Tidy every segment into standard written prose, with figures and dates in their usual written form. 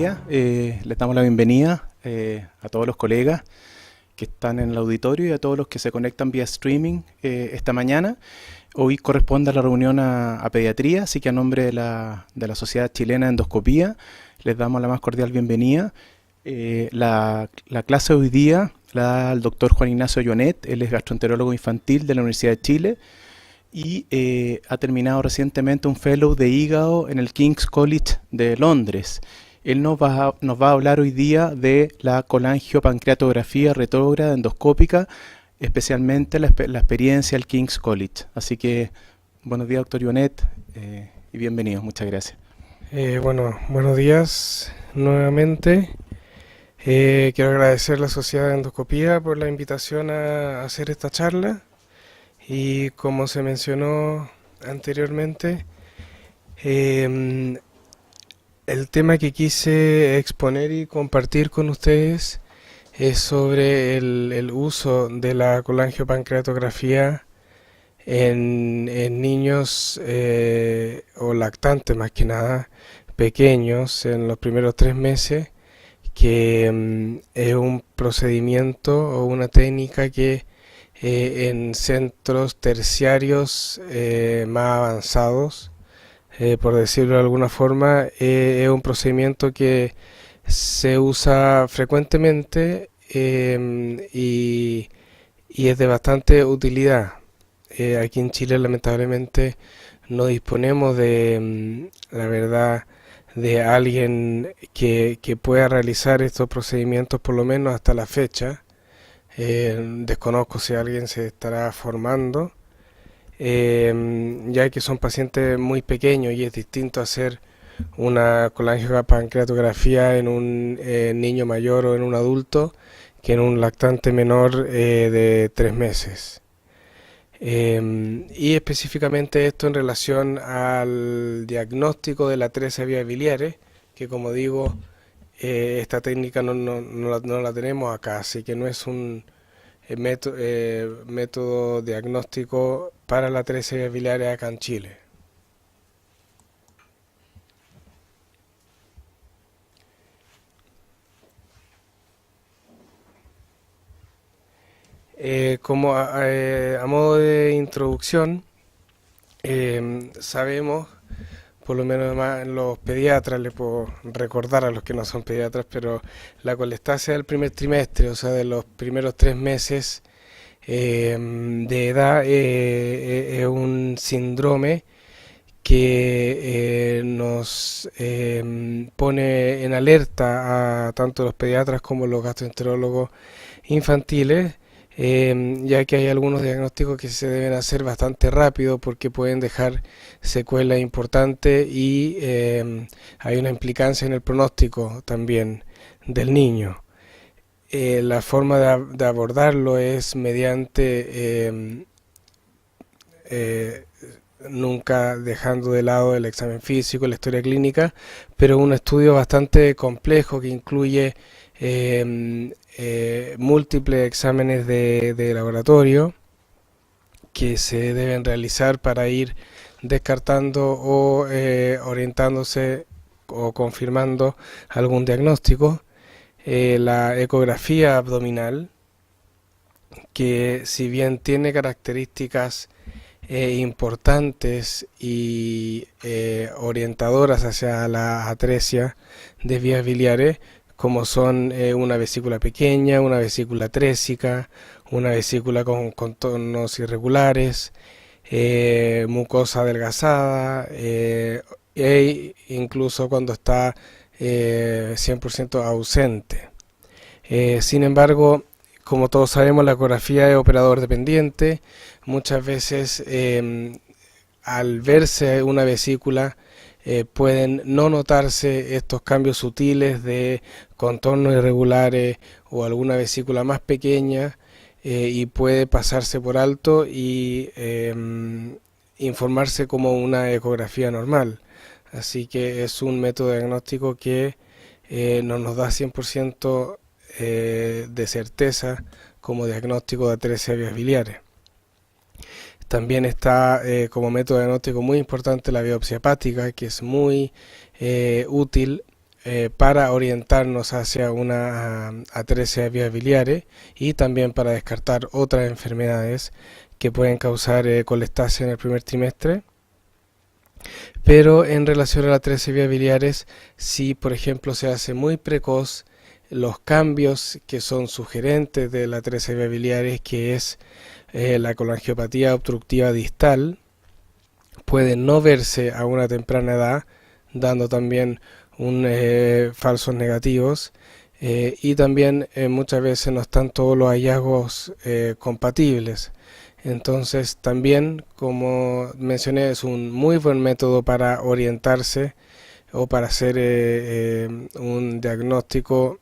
días. Les damos la bienvenida a todos los colegas que están en el auditorio y a todos los que se conectan vía streaming esta mañana. Hoy corresponde a la reunión a pediatría, así que a nombre de la Sociedad Chilena de Endoscopía les damos la más cordial bienvenida. La clase de hoy día la da el doctor Juan Ignacio Llonet. Él es gastroenterólogo infantil de la Universidad de Chile y ha terminado recientemente un fellow de hígado en el King's College de Londres. Él nos va a hablar hoy día de la colangiopancreatografía retrógrada endoscópica, especialmente la experiencia del King's College. Así que, buenos días, doctor Llonet, y bienvenidos. Muchas gracias. Buenos días nuevamente. Quiero agradecer a la Sociedad de Endoscopía por la invitación a hacer esta charla. Y como se mencionó anteriormente, el tema que quise exponer y compartir con ustedes es sobre el uso de la colangiopancreatografía en niños o lactantes más que nada, pequeños en los primeros 3 meses, que es un procedimiento o una técnica que en centros terciarios más avanzados, por decirlo de alguna forma, es un procedimiento que se usa frecuentemente y es de bastante utilidad. Aquí en Chile lamentablemente no disponemos la verdad, de alguien que pueda realizar estos procedimientos por lo menos hasta la fecha. Desconozco si alguien se estará formando, ya que son pacientes muy pequeños y es distinto hacer una colangiopancreatografía en un niño mayor o en un adulto que en un lactante menor de 3 meses. Y específicamente esto en relación al diagnóstico de la atresia vía biliares, que como digo, esta técnica no la tenemos acá, así que no es un método diagnóstico para la atresia vía biliares acá en Chile. Como a modo de introducción, sabemos, por lo menos más los pediatras, les puedo recordar a los que no son pediatras, pero la colestasia del primer trimestre, o sea, de los primeros 3 meses de edad, es un síndrome que nos pone en alerta a tanto los pediatras como los gastroenterólogos infantiles, ya que hay algunos diagnósticos que se deben hacer bastante rápido porque pueden dejar secuelas importantes y hay una implicancia en el pronóstico también del niño. La forma de abordarlo es mediante nunca dejando de lado el examen físico, la historia clínica, pero un estudio bastante complejo que incluye múltiples exámenes de laboratorio que se deben realizar para ir descartando o orientándose o confirmando algún diagnóstico. La ecografía abdominal, que si bien tiene características importantes y orientadoras hacia la atresia de vías biliares, como son una vesícula pequeña, una vesícula trésica, una vesícula con contornos irregulares, mucosa adelgazada, e incluso cuando está 100% ausente. Sin embargo, como todos sabemos, la ecografía es operador dependiente. Muchas veces al verse una vesícula pueden no notarse estos cambios sutiles de contornos irregulares o alguna vesícula más pequeña, y puede pasarse por alto y informarse como una ecografía normal. Así que es un método diagnóstico que no nos da 100% de certeza como diagnóstico de atresia de vías biliares. También está como método diagnóstico muy importante la biopsia hepática, que es muy útil para orientarnos hacia una atresia de vías biliares y también para descartar otras enfermedades que pueden causar colestasia en el primer trimestre. Pero en relación a la atresia de vías biliares, si por ejemplo se hace muy precoz, los cambios que son sugerentes de la atresia de vías biliares, que es la colangiopatía obstructiva distal, pueden no verse a una temprana edad, dando también falsos negativos, y también muchas veces no están todos los hallazgos compatibles. Entonces también, como mencioné, es un muy buen método para orientarse o para hacer un diagnóstico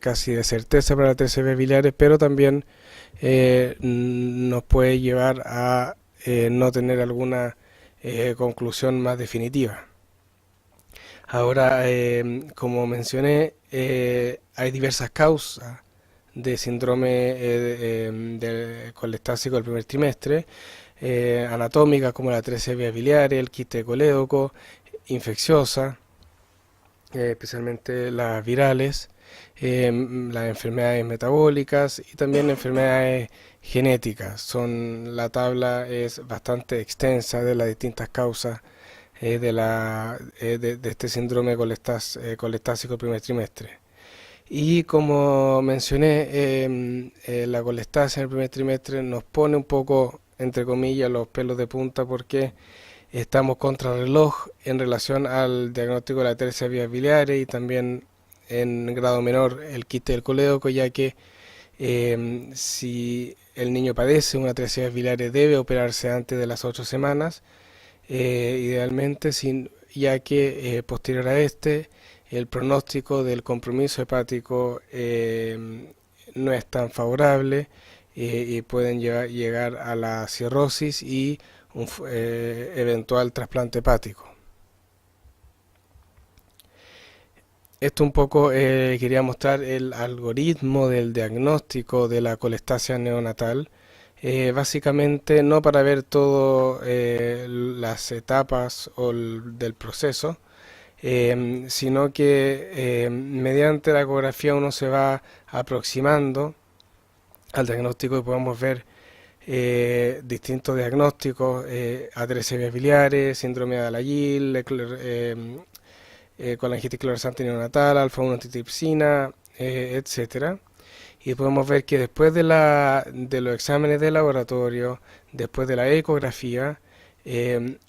casi de certeza para las TCP biliares, pero también nos puede llevar a no tener alguna conclusión más definitiva. Ahora, como mencioné, hay diversas causas de síndrome de colestásico del primer trimestre, anatómicas como la atresia de vías biliares, el quiste de colédoco, infecciosa, especialmente las virales, las enfermedades metabólicas y también enfermedades genéticas. La tabla es bastante extensa de las distintas causas de este síndrome colestásico primer trimestre. Y como mencioné, la colestasia en el primer trimestre nos pone un poco, entre comillas, los pelos de punta porque estamos contra reloj en relación al diagnóstico de la atresia de vías biliares y también en grado menor el quiste del colédoco, ya que si el niño padece una atresia de vías biliares debe operarse antes de las 8 semanas, idealmente, ya que posterior a el pronóstico del compromiso hepático no es tan favorable y pueden llegar a la cirrosis y un eventual trasplante hepático. Esto un poco quería mostrar el algoritmo del diagnóstico de la colestasia neonatal. Básicamente no para ver todas las etapas del proceso, sino que mediante la ecografía uno se va aproximando al diagnóstico y podemos ver distintos diagnósticos, atresia de vías biliares, síndrome de Alagille, colangitis clorescente neonatal, alfa-1 antitripsina, etcétera. Y podemos ver que después de los exámenes de laboratorio, después de la ecografía,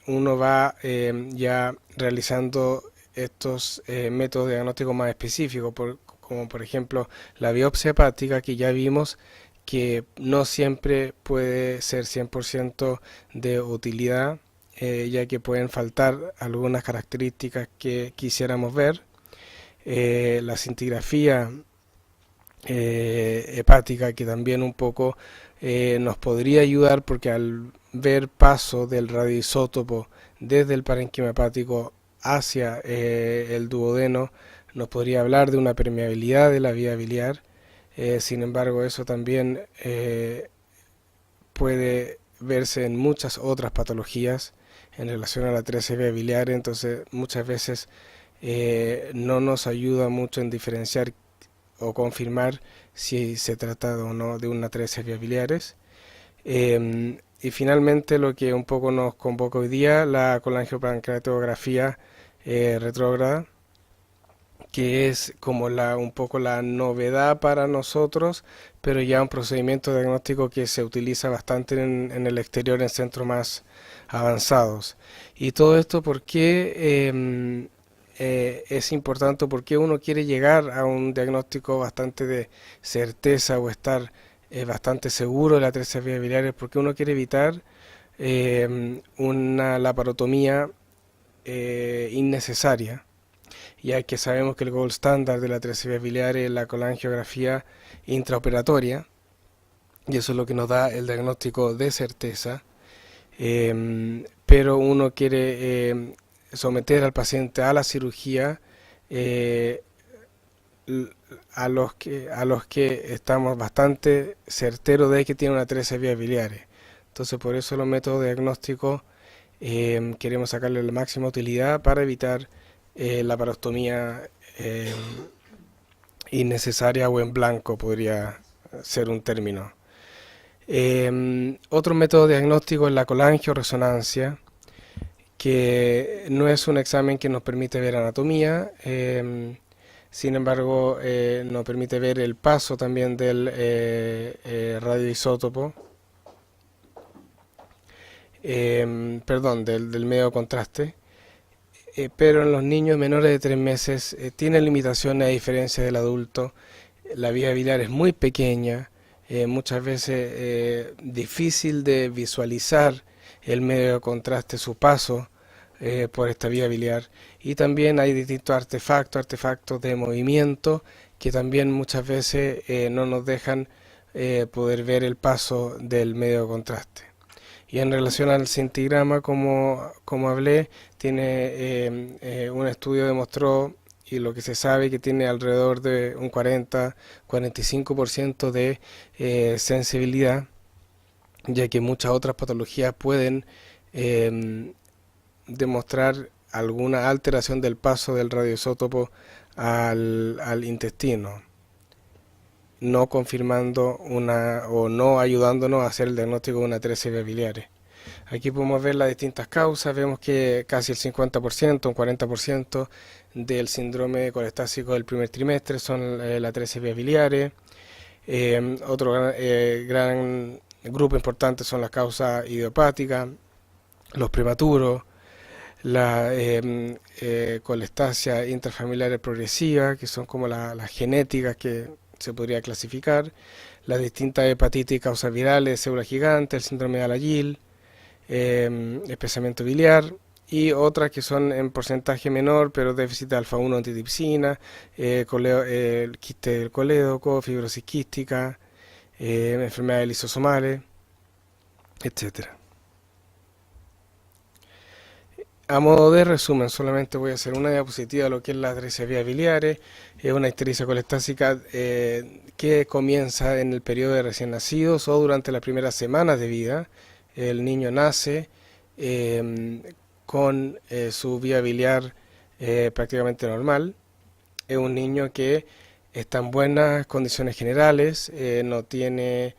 uno va ya realizando estos métodos de diagnóstico más específicos, como por ejemplo la biopsia hepática, que ya vimos que no siempre puede ser 100% de utilidad, ya que pueden faltar algunas características que quisiéramos ver. La scintigrafía hepática, que también un poco nos podría ayudar, porque al ver paso del radioisótopo desde el parénquima hepático hacia el duodeno nos podría hablar de una permeabilidad de la vía biliar. Sin embargo, eso también puede verse en muchas otras patologías en relación a la atresia de vías biliares, entonces muchas veces no nos ayuda mucho en diferenciar o confirmar si se trata o no de una atresia de vías biliares. Y finalmente, lo que un poco nos convoca hoy día, la colangiopancreatografía retrógrada, que es como un poco la novedad para nosotros, pero ya un procedimiento diagnóstico que se utiliza bastante en el exterior, en centros más avanzados. Y todo esto porque es importante, porque uno quiere llegar a un diagnóstico bastante de certeza o estar bastante seguro de la atresia de vías biliares, porque uno quiere evitar una laparotomía innecesaria, ya que sabemos que el gold standard de la atresia de vías biliares es la colangiografía intraoperatoria, y eso es lo que nos da el diagnóstico de certeza, pero uno quiere someter al paciente a la cirugía a los que estamos bastante certeros de que tiene una atresia de vías biliares. Entonces, por eso los métodos diagnósticos queremos sacarle la máxima utilidad para evitar la laparostomía eh, innecesaria o en blanco podría ser un término. Otro método diagnóstico es la colangioresonancia, que no es un examen que nos permite ver anatomía, sin embargo nos permite ver el paso también del radioisótopo, perdón, del medio de contraste, pero en los niños menores de 3 meses tiene limitaciones a diferencia del adulto. La vía biliar es muy pequeña, muchas veces difícil de visualizar el medio de contraste, su paso por esta vía biliar. Y también hay distintos artefactos de movimiento que también muchas veces no nos dejan poder ver el paso del medio de contraste. Y en relación al centigrama, como hablé, tiene un estudio demostró, y lo que se sabe, que tiene alrededor de un 40-45% de sensibilidad, ya que muchas otras patologías pueden demostrar alguna alteración del paso del radioisótopo al intestino, no confirmando o no ayudándonos a hacer el diagnóstico de una atresia biliar. Aquí podemos ver las distintas causas, vemos que casi el 50%, un 40% del síndrome colestásico del primer trimestre son las atresia biliares. Otro gran grupo importante son las causas idiopáticas, los prematuros, la colestasia intrafamiliar progresiva, que son como las genéticas que se podría clasificar, las distintas hepatitis causas virales, célula gigante, el síndrome de Alagille, espesamiento biliar, y otras que son en porcentaje menor, pero déficit de alfa-1 antitipsina, quiste del colédoco, fibrosis quística, enfermedades lisosomales, etcétera. A modo de resumen, solamente voy a hacer una diapositiva de lo que es la atresia biliares. Es una ictericia colestásica que comienza en el periodo de recién nacidos o durante las primeras semanas de vida. El niño nace con su vía biliar prácticamente normal. Es un niño que está en buenas condiciones generales, no tiene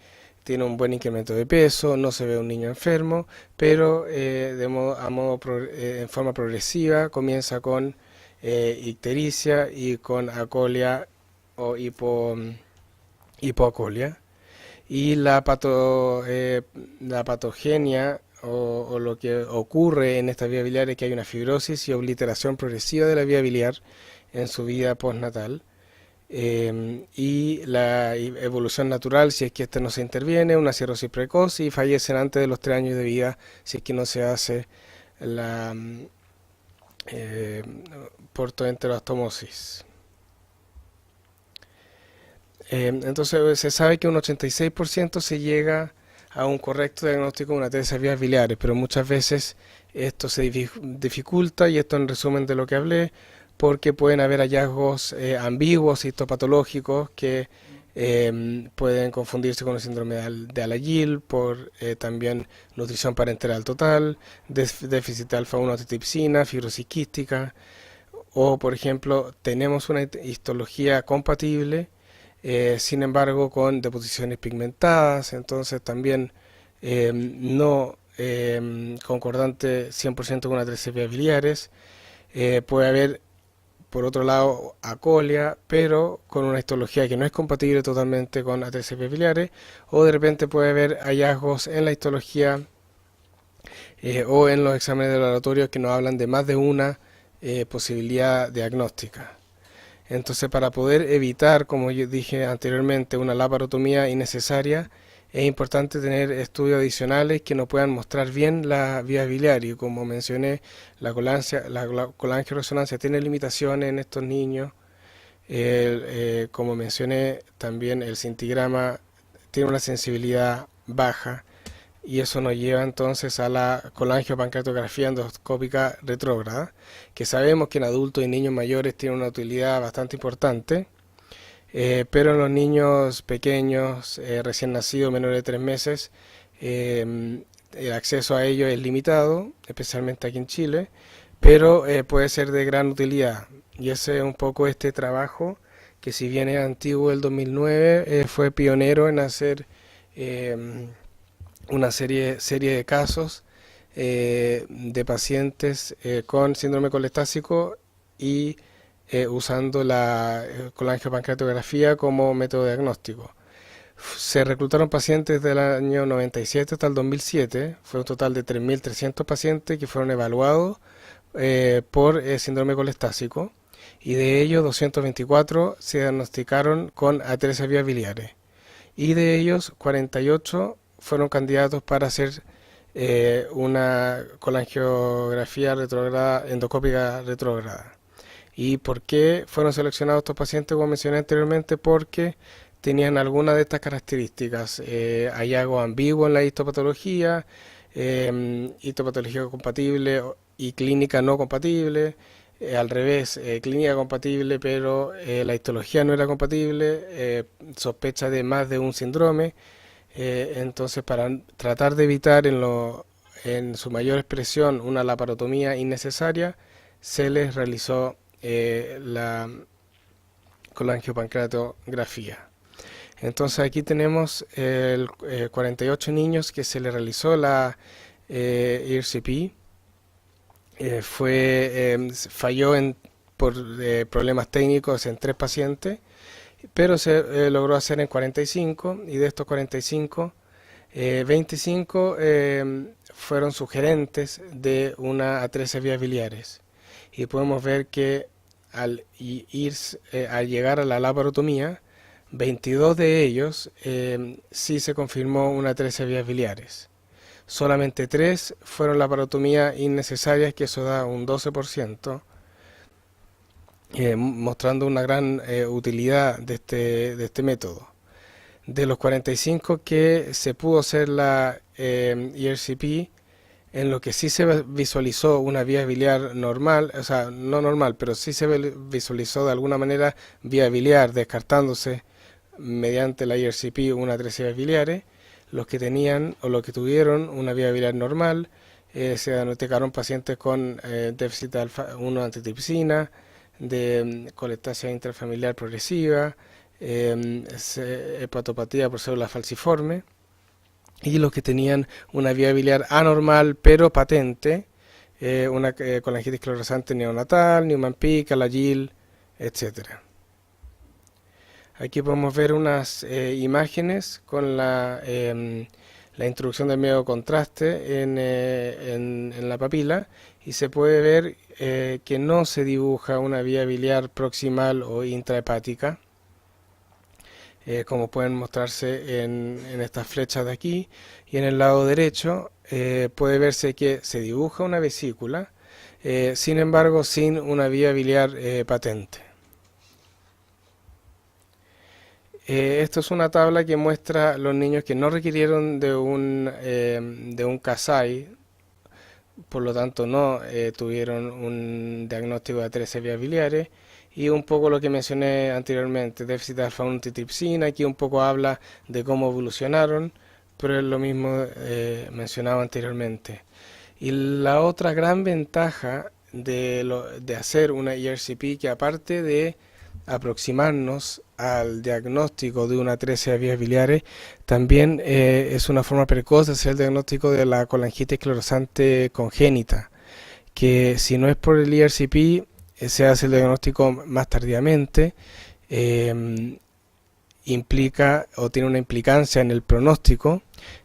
un buen incremento de peso, no se ve un niño enfermo, pero en forma progresiva comienza con ictericia y con acolia o hipoacolia. Y la patogenia o lo que ocurre en esta vía biliar es que hay una fibrosis y obliteración progresiva de la vía biliar en su vida postnatal. Y la evolución natural, si es que no se interviene, una cirrosis precoz, y fallecen antes de los 3 años de vida si es que no se hace la portoenterostomosis. Entonces se sabe que un 86% se llega a un correcto diagnóstico de una atresia vías biliares, pero muchas veces esto se dificulta, y esto en resumen de lo que hablé, porque pueden haber hallazgos ambiguos, histopatológicos, que pueden confundirse con el síndrome de Alagille por también nutrición parenteral total, déficit de alfa-1 antitipsina, fibrosis quística, o por ejemplo tenemos una histología compatible, sin embargo con deposiciones pigmentadas, entonces también no concordante 100% con atresia biliares. Puede haber, por otro lado, acolia, pero con una histología que no es compatible totalmente con atresia biliares, o de repente puede haber hallazgos en la histología o en los exámenes de laboratorio que nos hablan de más de una posibilidad diagnóstica. Entonces, para poder evitar, como yo dije anteriormente, una laparotomía innecesaria, es importante tener estudios adicionales que nos puedan mostrar bien la vía biliar, y como mencioné, la colangioresonancia tiene limitaciones en estos niños. Como mencioné, también el centigrama tiene una sensibilidad baja, y eso nos lleva entonces a la colangiopancreatografía endoscópica retrógrada, que sabemos que en adultos y niños mayores tiene una utilidad bastante importante, pero en los niños pequeños, recién nacidos, menores de 3 meses, el acceso a ello es limitado, especialmente aquí en Chile, pero puede ser de gran utilidad. Y ese es un poco este trabajo que, si bien es antiguo del 2009, fue pionero en hacer eh, una serie de casos de pacientes con síndrome colestásico y usando la colangiopancreatografía como método diagnóstico. Se reclutaron pacientes del año 97 hasta el 2007, fue un total de 3.300 pacientes que fueron evaluados por síndrome colestásico, y de ellos 224 se diagnosticaron con atresia vías biliares, y de ellos 48 fueron candidatos para hacer una colangiografía retrógrada, endoscópica retrógrada. ¿Y por qué fueron seleccionados estos pacientes? Como mencioné anteriormente, porque tenían alguna de estas características: hallazgo ambiguo en la histopatología, histopatología compatible y clínica no compatible, al revés, clínica compatible pero la histología no era compatible, sospecha de más de un síndrome. Entonces, para tratar de evitar en su mayor expresión una laparotomía innecesaria, se les realizó la colangiopancreatografía. Entonces aquí tenemos 48 niños que se les realizó la ERCP. Falló por problemas técnicos en 3 pacientes, pero se logró hacer en 45, y de estos 45, 25 fueron sugerentes de una atresia vías biliares. Y podemos ver que al llegar a la laparotomía, 22 de ellos sí se confirmó una atresia vías biliares. Solamente 3 fueron laparotomías innecesarias, que eso da un 12%, mostrando una gran utilidad de este método. De los 45 que se pudo hacer la ERCP, en lo que sí se visualizó una vía biliar normal, o sea, no normal, pero sí se visualizó de alguna manera vía biliar, descartándose mediante la ERCP una atresia biliares. Los que tenían o los que tuvieron una vía biliar normal, se diagnosticaron pacientes con déficit de alfa-1 antitripsina, de colestasia intrafamiliar progresiva, hepatopatía por célula falciforme, y los que tenían una vía biliar anormal pero patente, una colangitis esclerosante neonatal, Niemann-Pick, Alagille, etcétera. Aquí podemos ver unas imágenes con la introducción del medio contraste en la papila, y se puede ver que no se dibuja una vía biliar proximal o intrahepática, como pueden mostrarse en estas flechas de aquí. Y en el lado derecho puede verse que se dibuja una vesícula, sin embargo sin una vía biliar patente. Esto es una tabla que muestra los niños que no requirieron de un Kasai, por lo tanto no tuvieron un diagnóstico de atresia vías biliares, y un poco lo que mencioné anteriormente, déficit de alfa-1 antitripsina. Aquí un poco habla de cómo evolucionaron, pero es lo mismo mencionado anteriormente. Y la otra gran ventaja de hacer una ERCP, que aparte de aproximarnos al diagnóstico de una atresia vías biliares, también es una forma precoz de hacer el diagnóstico de la colangitis esclerosante congénita, que si no es por el ERCP, se hace el diagnóstico más tardíamente, implica o tiene una implicancia en el pronóstico,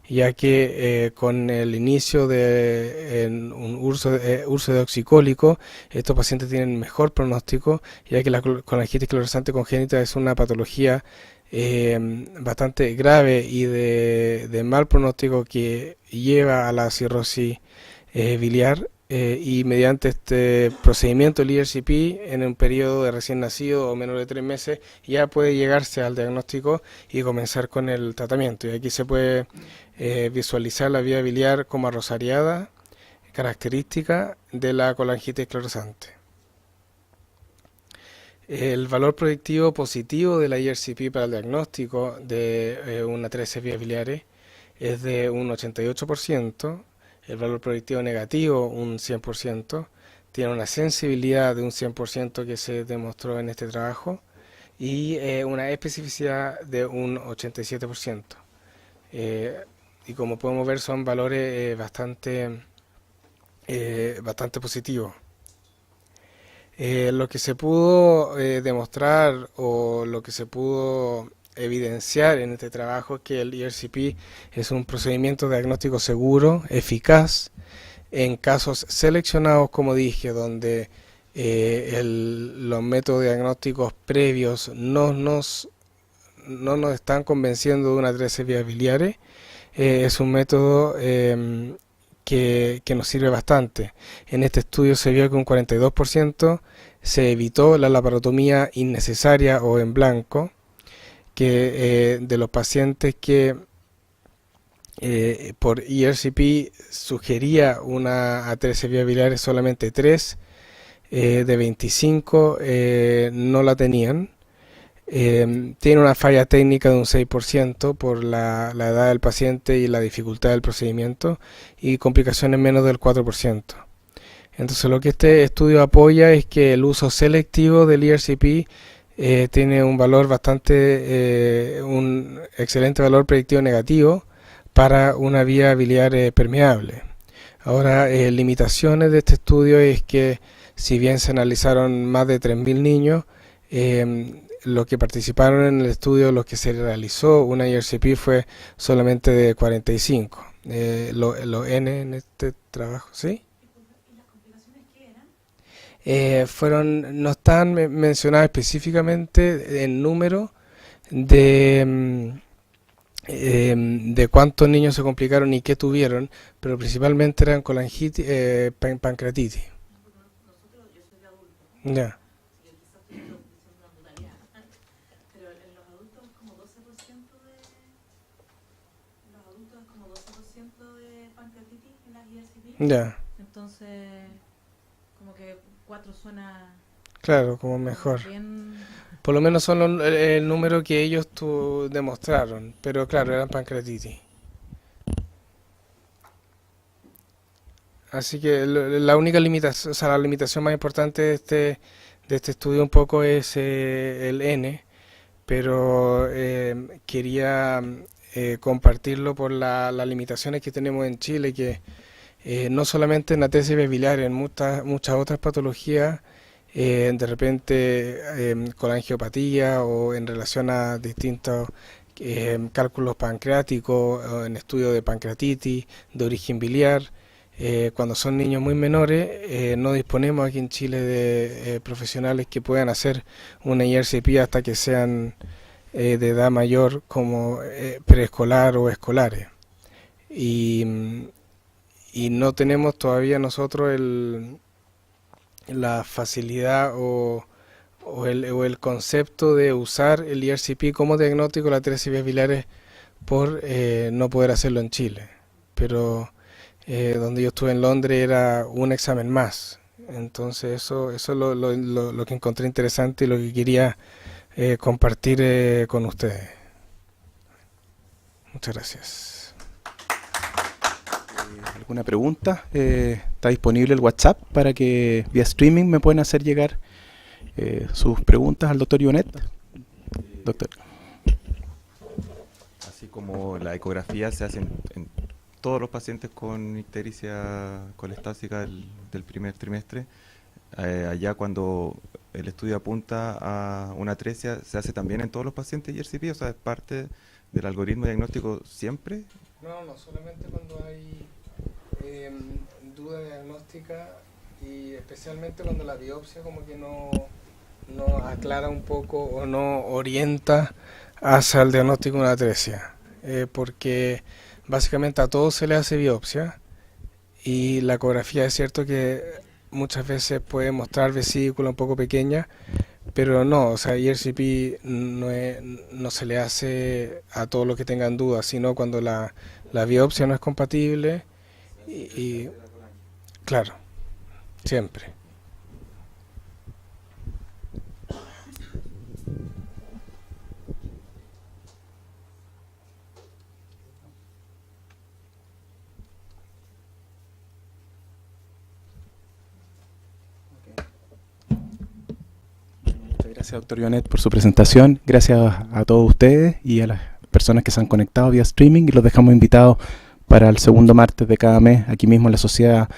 ya que con el inicio de un uso de oxicólico, estos pacientes tienen mejor pronóstico, ya que la colangitis esclerosante congénita es una patología bastante grave y de mal pronóstico, que lleva a la cirrosis biliar. Y mediante este procedimiento, el ERCP, en un periodo de recién nacido o menos de 3 meses, ya puede llegarse al diagnóstico y comenzar con el tratamiento. Y aquí se puede visualizar la vía biliar como arrosariada, característica de la colangitis esclerosante. El valor predictivo positivo de la ERCP para el diagnóstico de una atresia vías biliares es de un 88%, el valor predictivo negativo un 100%, tiene una sensibilidad de un 100% que se demostró en este trabajo y una especificidad de un 87%. Eh, y como podemos ver son valores bastante positivos. Lo que se pudo demostrar o lo que se pudo evidenciar en este trabajo es que el ERCP es un procedimiento diagnóstico seguro, eficaz, en casos seleccionados, como dije, donde los métodos diagnósticos previos no nos están convenciendo de una atresia biliares. Es un método que nos sirve bastante. En este estudio se vio que un 42% se evitó la laparotomía innecesaria o en blanco, que de los pacientes que por ERCP sugería una atresia biliares solamente 3 de 25 no la tenían. Tiene una falla técnica de un 6% por la edad del paciente y la dificultad del procedimiento y complicaciones menos del 4%. Entonces lo que este estudio apoya es que el uso selectivo del ERCP tiene un valor un excelente valor predictivo negativo para una vía biliar permeable. Ahora, limitaciones de este estudio es que si bien se analizaron más de 3.000 niños, los que participaron en el estudio, los que se realizó una ERCP fue solamente de 45. Lo N en este trabajo, ¿sí? No están mencionadas específicamente en número de cuántos niños se complicaron y qué tuvieron, pero principalmente eran colangitis, pancreatitis. Ya. Ya. Claro, como mejor. Por lo menos son el número que ellos demostraron, pero claro, eran pancreatitis. Así que la única limitación, o sea, la limitación más importante de este estudio un poco es el N, pero quería compartirlo por las limitaciones que tenemos en Chile, que no solamente en atresia biliar, en muchas otras patologías, de repente colangiopatía o en relación a distintos cálculos pancreáticos, o en estudio de pancreatitis, de origen biliar. Cuando son niños muy menores, no disponemos aquí en Chile de profesionales que puedan hacer una IRCP hasta que sean de edad mayor, como preescolar o escolares. Y, y no tenemos todavía nosotros la facilidad o el concepto de usar el ERCP como diagnóstico de la atresia biliares por no poder hacerlo en Chile. Pero donde yo estuve en Londres era un examen más. Entonces eso es lo que encontré interesante y lo que quería compartir con ustedes. Muchas gracias. ¿Alguna pregunta? Está disponible el WhatsApp para que vía streaming me pueden hacer llegar sus preguntas al doctor Ionet. Doctor. Así como la ecografía se hace en todos los pacientes con ictericia colestásica del primer trimestre, allá cuando el estudio apunta a una atresia, ¿se hace también en todos los pacientes IRCP? O sea, ¿es parte del algoritmo diagnóstico siempre? No, solamente cuando hay duda diagnóstica y especialmente cuando la biopsia como que no aclara un poco o no orienta hacia el diagnóstico de una atresia, porque básicamente a todos se le hace biopsia y la ecografía es cierto que muchas veces puede mostrar vesícula un poco pequeña, pero no, o sea, ERCP no se le hace a todos los que tengan dudas, sino cuando la biopsia no es compatible y claro, siempre. Gracias, doctor Ionet, por su presentación. Gracias a todos ustedes y a las personas que se han conectado vía streaming, y los dejamos invitados para el segundo martes de cada mes, aquí mismo en la Sociedad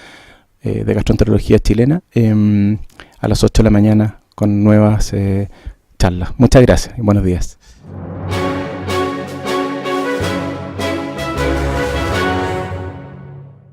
de Gastroenterología Chilena, a las 8 de la mañana, con nuevas charlas. Muchas gracias y buenos días.